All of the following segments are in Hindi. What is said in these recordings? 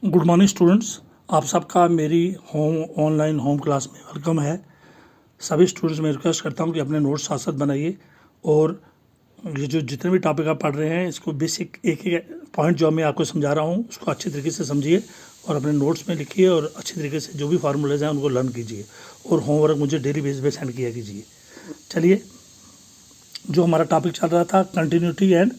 गुड मॉर्निंग स्टूडेंट्स, आप सबका मेरी ऑनलाइन होम क्लास में वेलकम है। सभी स्टूडेंट्स में रिक्वेस्ट करता हूं कि अपने नोट्स साथ साथ बनाइए और ये जो जितने भी टॉपिक आप पढ़ रहे हैं इसको बेसिक एक एक पॉइंट जो मैं आपको समझा रहा हूं उसको अच्छे तरीके से समझिए और अपने नोट्स में लिखिए और अच्छे तरीके से जो भी फार्मूलेज हैं उनको लर्न कीजिए और होमवर्क मुझे डेली बेसिस पे सेंड किया कीजिए। चलिए, जो हमारा टॉपिक चल रहा था कंटिन्यूटी एंड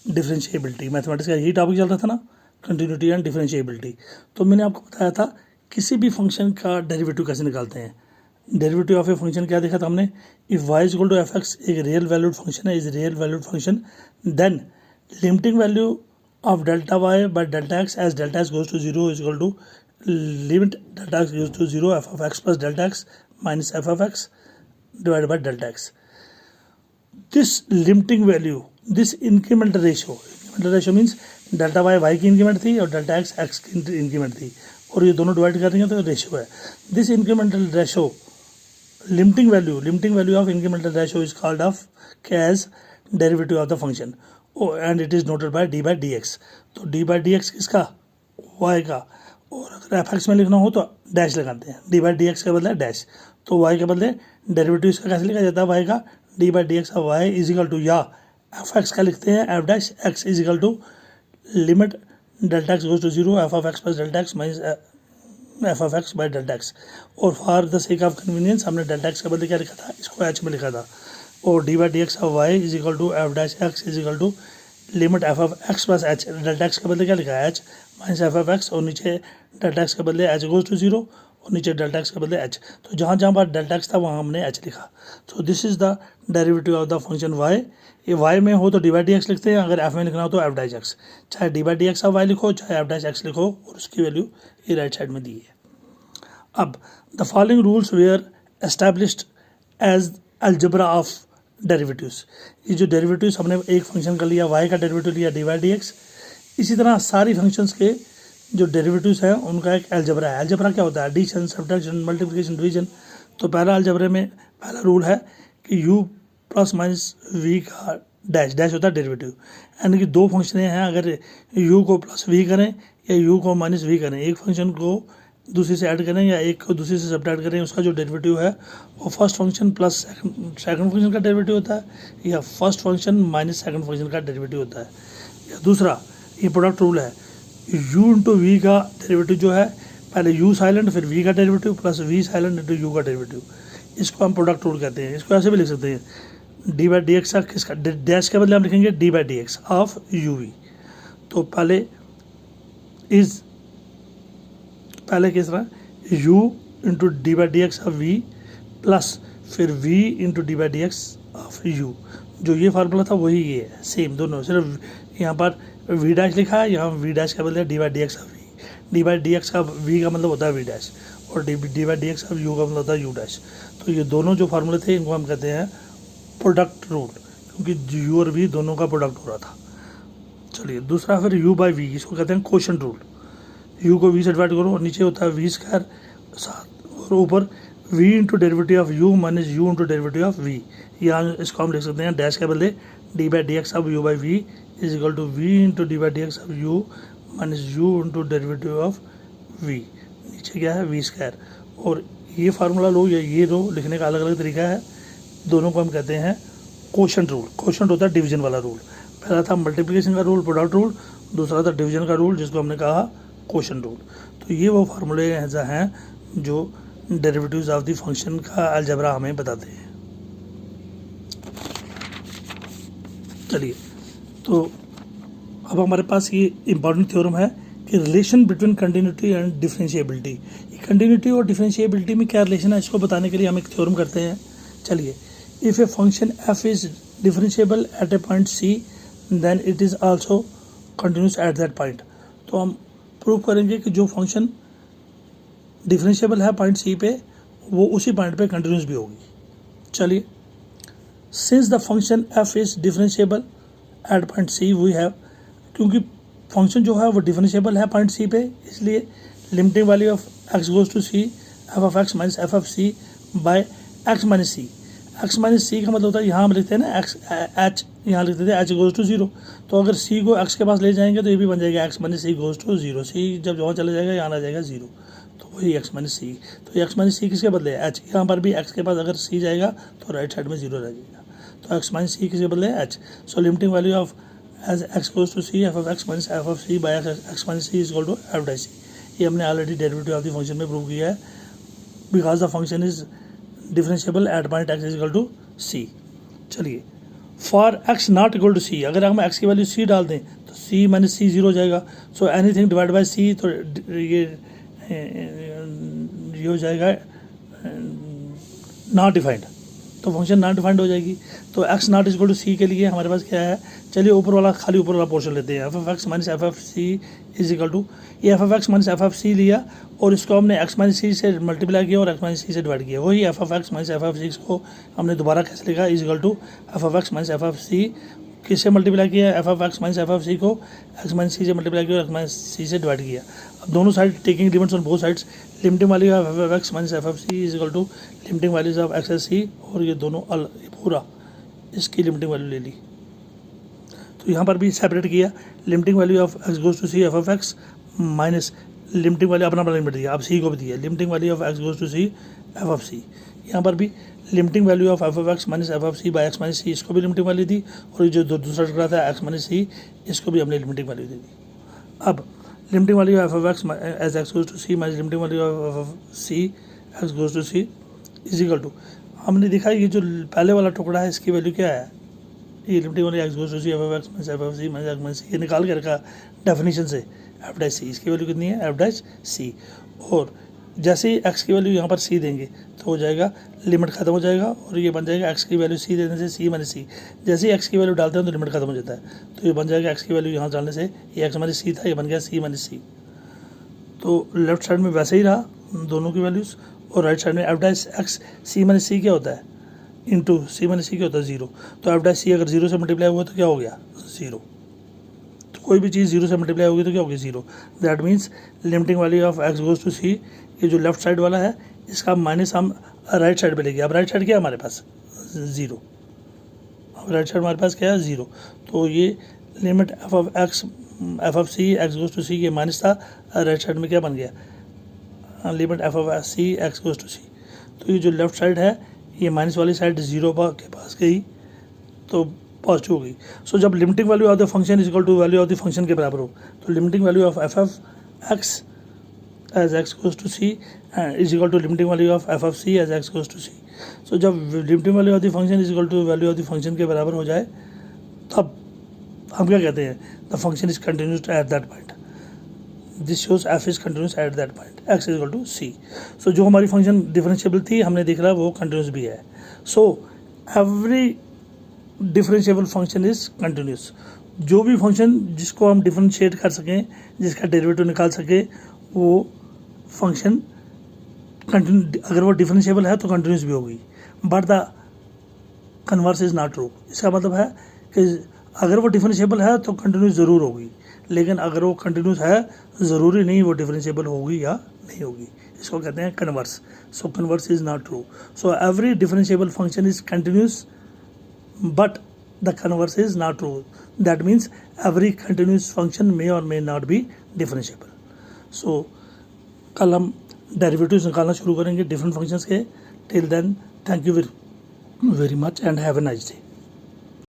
डिफरेंशिएबिलिटी, मैथमेटिक्स का यही टॉपिक चल रहा था ना, कंटिन्यूटी एंड डिफरेंशिएबिलिटी। तो मैंने आपको बताया था किसी भी फंक्शन का डेरिवेटिव कैसे निकालते हैं। डेरिवेटिव ऑफ ए फंक्शन क्या देखा था हमने, if y is equal to f x एक रियल वैल्यूड फंक्शन है, is real valued function, then limiting value of delta y by delta x as delta x goes to zero is equal to limit delta x goes to zero f of x plus delta x minus f of x divided by delta x। this limiting value, this incremental ratio means delta y की इंक्रीमेंट थी और डेल्टा x की इंक्रीमेंट थी और ये दोनों डिवाइड कर रही हैं तो रेशियो है। This incremental ratio limiting value of incremental ratio is called of as derivative of the function and it is noted by d by d x. तो डी बाई डी एक्स किसका, y का, और अगर एफ एक्स में लिखना हो तो डैश लगाते हैं, डी बाई डी एक्स के बदले डैश, तो y के बदले डेरिवेटिव इसका कैसे लिखा जाता है, y का d by d x of y is equal to, या एफ एक्स का लिखते हैं f dash x is equal to limit delta x goes to zero f of x plus delta x minus f of x by delta x. और for the sake of convenience हमने डेल्टा एक्स के बदले क्या लिखा था, इसको एच में लिखा था, और d by d x of y is equal to f dash x is equal to limit f of x plus h, delta x के बदले क्या लिखा है h minus f of x, और नीचे डेल्टा एक्स के बदले एच गोज टू जीरो और नीचे डेल्टा एक्स के बदले एच। तो जहाँ जहाँ पर डेल्टा एक्स था वहाँ हमने एच लिखा। तो this is the derivative of the function y. ये वाई में हो तो डी बाई डी एक्स लिखते हैं, अगर एफ में लिखना हो तो एफ डैश एक्स, चाहे d by d x of y लिखो चाहे एफ डैश एक्स लिखो, और उसकी वैल्यू ये राइट साइड में दी है। अब the following rules were established as algebra of derivatives. ये जो डेरिवेटिव्स हमने एक फंक्शन का लिया, वाई का डेरिवेटिव लिया डी बाई डी एक्स, इसी तरह सारी फंक्शंस के जो डेरिवेटिव्स हैं उनका एक अलजेब्रा है। अलजेब्रा क्या होता है, एडिशन, सब्ट्रैक्शन, मल्टीप्लिकेशन, डिवीजन। तो पहला अलजेब्रे में पहला रूल है कि u प्लस माइनस वी का डैश डैश होता है डेरिवेटिव, यानी कि दो फंक्शन हैं, अगर u को प्लस वी करें या u को माइनस वी करें, एक फंक्शन को दूसरे से ऐड करें या एक को दूसरे से सब्ट्रैक्ट करें, उसका जो डेरिवेटिव है वो first function plus second function का डेरिवेटिव होता है, या first function minus second function का डेरिवेटिव होता है। या दूसरा ये प्रोडक्ट रूल है, u इंटू वी का डेरिवेटिव जो है, पहले u साइलेंट फिर v का derivative plus v silent into u का डेरिवेटिव, इसको हम प्रोडक्ट रूल कहते हैं। इसको ऐसे भी लिख सकते हैं, डी बाई डी एक्स का किसका डैश के बदले हम लिखेंगे d by d x of u v. तो पहले किस तरह u into d by d x of v plus फिर v into d by d x of u। जो ये फार्मूला था वही ये है, सेम दोनों, सिर्फ यहाँ पर वी डैश लिखा है, यहाँ वी डैश का बदले d by d x of v. D by d x का वी का मतलब होता है वी डैश और d by d x of u का मतलब होता है यू डैश। तो ये दोनों जो फार्मूले थे इनको हम कहते हैं प्रोडक्ट रूल, क्योंकि यू और वी दोनों का प्रोडक्ट हो रहा था। चलिए, दूसरा फिर यू बाई वी, इसको कहते हैं क्वोशंट रूल। यू को वी से डिवाइड करो और नीचे होता है वी स्क्वायर साथ, और ऊपर v into derivative of u minus u into derivative of v. यहाँ इसको हम लिख सकते हैं डैश के बदले d by d x of u by v is equal to v into d by d x of u minus u into derivative of v. नीचे क्या है वी स्क्वायर, और ये फार्मूला लो या ये लो, लिखने का अलग अलग तरीका है, दोनों को हम कहते हैं क्वोशंट रूल। क्वोशंट होता है डिवीजन वाला रूल। पहला था मल्टीप्लिकेशन का रूल, प्रोडक्ट रूल, दूसरा था डिवीजन का रूल जिसको हमने कहा क्वोशंट रूल। तो ये वो फार्मूले ऐसा हैं जो डेरिवेटिव्स ऑफ द फंक्शन का अलजेब्रा हमें बताते हैं। चलिए, तो अब हमारे पास ये इम्पॉर्टेंट थ्योरम है कि relation between continuity and differentiability. ये कंटिन्यूटी और डिफरेंशिएबिलिटी में क्या रिलेशन है, इसको बताने के लिए हम एक थ्योरम करते हैं। चलिए, if a function f is differentiable at a point c then it is also continuous at that point. तो हम प्रूव करेंगे कि जो फंक्शन डिफरेंशिएबल है पॉइंट सी पे, वो उसी पॉइंट पे कंटिन्यूस भी होगी। चलिए, since the function f is differentiable at point c we have, क्योंकि फंक्शन जो है वो डिफरेंशिएबल है पॉइंट सी पे, इसलिए limiting value of x goes to c f of x minus f of c by x minus c. X minus c का मतलब होता है, यहाँ हम लिखते हैं ना एक्स एच यहाँ लिख देते हैं एच गोज़ टू 0। तो अगर सी को एक्स के पास ले जाएंगे तो ये भी बन जाएगा x minus c goes to 0। C जब वहाँ चला जाएगा यहाँ आ जाएगा 0, तो वही एक्स माइनस सी। तो एक्स माइनस सी किसके बदले एच, यहाँ पर भी एक्स के पास अगर सी जाएगा तो राइट साइड में 0 रह जाएगा। तो एक्स माइनस सी किसके बदले h. So limiting value of as x goes to c f of x minus f of c by x minus c is equal to f die c. ये हमने already derivative of the function में प्रूव किया है, because the function is differentiable at point x is equal to c. चलिए for x not equal to c, अगर हम एक्स की वैल्यू सी डाल दें तो सी माइनस सी 0 हो जाएगा। सो एनीथिंग डिवाइड बाय सी, तो ये हो जाएगा नॉट डिफाइंड, तो फंक्शन नॉट डिफाइंड हो जाएगी। तो एक्स नॉट इक्वल टू सी के लिए हमारे पास क्या है, चलिए ऊपर वाला खाली ऊपर वाला पोर्शन लेते हैं। F of x minus f of c is equal to, ये f of x minus f of c लिया और इसको हमने एक्स माइनस सी से मल्टीप्लाई किया और एक्स माइनस सी से डिवाइड किया। वही f of x minus f of c को हमने दोबारा कैसे लिखा, is equal to f of x minus f of c किससे मल्टीप्लाई किया, f of x minus f of c को एक्स माइनस सी से मल्टीप्लाई किया और एक्स माइनस सी से डिवाइड किया। अब दोनों side taking limits on both sides, limiting value of f of x minus f of c is equal to limiting values of x as c, और ये दोनों पूरा इसकी लिमिटिंग वैल्यू ले ली। तो यहाँ पर भी सेपरेट किया, limiting value of x goes to c f of x minus limiting value अपना लिमिट दिया, अब सी को भी दिया, limiting value of x goes to c f of सी। यहाँ पर भी limiting value of f of x minus f of c by x minus सी, इसको भी लिमिटिंग वैल्यू दी, और ये जो दूसरा टुकड़ा था एक्स माइनस सी, इसको भी हमने लिमिटिंग वैल्यू दे दी। अब limiting value of x as x goes to c minus limiting value of c x goes to c is equal to, हमने देखा ये जो पहले वाला टुकड़ा है इसकी वैल्यू क्या है, ये limiting value x goes to c f of x minus f of c minus x minus c, ये निकाल के रखा डेफिनेशन से एफ डैश सी, इसकी वैल्यू कितनी है एफ डैश सी। और जैसे ही एक्स की वैल्यू यहाँ पर सी देंगे तो हो जाएगा लिमिट खत्म हो जाएगा, और ये बन जाएगा एक्स की वैल्यू सी देने से सी माइनस सी। जैसे ही एक्स की वैल्यू डालते हैं तो लिमिट खत्म हो जाता है, तो ये बन जाएगा एक्स की वैल्यू यहाँ डालने से ये एक्स माइनस सी था, ये बन गया सी माइनस सी। तो लेफ्ट साइड में वैसे ही रहा दोनों की वैल्यूज़, और राइट साइड में एफ डैश एक्स सी माइनस सी क्या होता है इंटू सी माइनस सी क्या होता है 0। तो एफ डैश सी अगर 0 से मल्टीप्लाई हुआ तो क्या हो गया 0, तो कोई भी चीज़ 0 से मल्टीप्लाई होगी तो क्या होगी 0। That means limiting value of x goes to c, ये जो लेफ्ट साइड वाला है इसका माइनस हम राइट साइड पे लेंगे। अब राइट साइड क्या है हमारे पास 0, अब राइट साइड हमारे पास क्या है 0। तो ये limit f of c x goes to c, ये माइनस था, राइट साइड में क्या बन गया limit f of c x goes to c. तो ये जो लेफ्ट साइड है ये माइनस वाली साइड 0 के पास गई तो पॉजिटिव हो गई। सो जब limiting value of the function is equal to value of the function के बराबर हो तो limiting value of f of x as x goes to c is equal to limiting value of f of c as x goes to c. So जब limiting value of the function is equal to value of the function के बराबर हो जाए तब हम क्या कहते हैं, the function is continuous at that point, this shows f is continuous at that point x is equal to c. So जो हमारी फंक्शन डिफरेंशिएबल थी हमने देख रहा वो कंटिन्यूस भी है। So every differentiable function is continuous, जो भी फंक्शन जिसको हम डिफरेंशिएट कर सकें, जिसका डेरिवेटिव निकाल सके, वो फंक्शन कंटिन्यू, अगर वो डिफरेंशिएबल है तो कंटिन्यूस भी होगी, but the converse is not true. इसका मतलब है कि अगर वो डिफरेंशिएबल है तो कंटिन्यूस ज़रूर होगी, लेकिन अगर वो कंटिन्यूस है ज़रूरी नहीं वो डिफरेंशिएबल होगी या नहीं होगी, इसको कहते हैं converse. So converse is not true. So every differentiable function is continuous but the converse is not true. That means every continuous function may or may not be differentiable. So कल हम डेरिवेटिव्स निकालना शुरू करेंगे डिफरेंट फंक्शंस के। Till then thank you very much and have a nice day.